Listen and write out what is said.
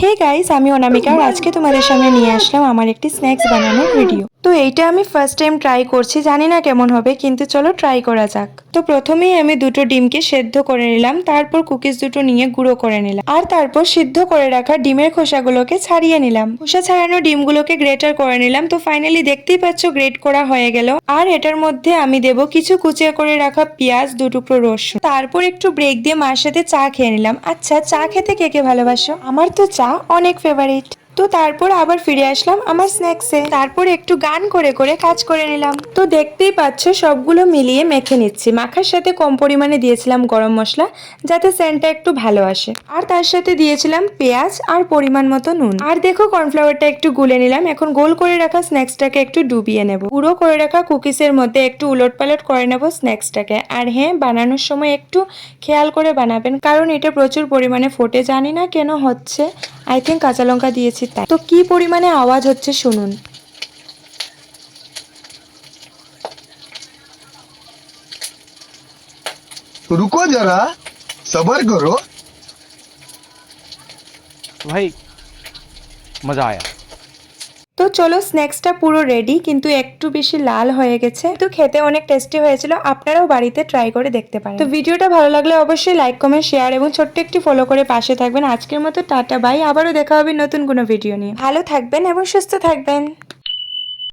Hey guys, আমি অনামিকা আর আজকে তোমাদের সামনে নিয়ে আসলাম আমার একটি স্ন্যাক্স বানানোর ভিডিও। তো এইটা আমি ফার্স্ট টাইম ট্রাই করছি, জানি না কেমন হবে, কিন্তু চলো ট্রাই করা যাক। তো প্রথমেই আমি দুটো ডিমকে সেদ্ধ করে নিলাম, তারপর কুকিজ দুটো নিয়ে গুঁড়ো করে নিলাম, আর তারপর সিদ্ধ করে রাখা ডিমের খোসাগুলোকে ছাড়িয়ে নিলাম। খোসা ছাড়ানো ডিমগুলোকে গ্রেটার করে নিলাম। তো ফাইনালি দেখতেই পাচ্ছ গ্রেট করা হয়ে গেল। আর এটার মধ্যে আমি দেব কিছু কুচিয়ে করে রাখা পেঁয়াজ, দু টুকরো রসুন, তারপর একটু ব্রেক দিয়ে মার সাথে চা খেয়ে নিলাম। আচ্ছা, চা খেতে কে কে ভালোবাসো? আমার তো চা অনেক ফেভারিট। তো তারপর আবার ফিরে আসলাম আমার স্ন্যাক্সে, তারপর একটু গান করে করে কাজ করে নিলাম। তো দেখতেই পাচ্ছ সবগুলো মিলিয়ে মেখে নিচ্ছি। মাখার সাথে কম পরিমাণে দিয়েছিলাম গরম মশলা, যাতে সেন্টটা একটু ভালো আসে, আর তার সাথে দিয়েছিলাম পেঁয়াজ আর পরিমাণ মতো নুন। আর দেখো কর্নফ্লাওয়ারটা একটু গুলে নিলাম। এখন গোল করে রাখা স্ন্যাক্সটাকে একটু ডুবিয়ে নেব। গুঁড়ো করে রাখা কুকিজের মধ্যে একটু উলট পালট করে নেব স্ন্যাক্সটাকে। আর হ্যাঁ, বানানোর সময় একটু খেয়াল করে বানাবেন, কারণ এটা প্রচুর পরিমাণে ফোটে। জানি না কেন হচ্ছে, আই থিঙ্ক কাঁচা লঙ্কা দিয়েছি তাই। তো কি পরিমাণে আওয়াজ হচ্ছে শুনুন। रुको जरा सबर करो। भाई मजा आया। তো চলো, স্ন্যাক্সটা পুরো রেডি, কিন্তু একটু বেশি লাল হয়ে গেছে। তো খেতে অনেক টেস্টি হয়েছিল, আপনারাও বাড়িতে ট্রাই করে দেখতে পারেন। তো ভিডিওটা ভালো লাগলে অবশ্যই লাইক, কমেন্ট, শেয়ার এবং ছোট্ট একটি ফলো করে পাশে থাকবেন। আজকের মতো টাটা বাই, আবারও দেখা হবে নতুন কোনো ভিডিও নিয়ে। ভালো থাকবেন এবং সুস্থ থাকবেন।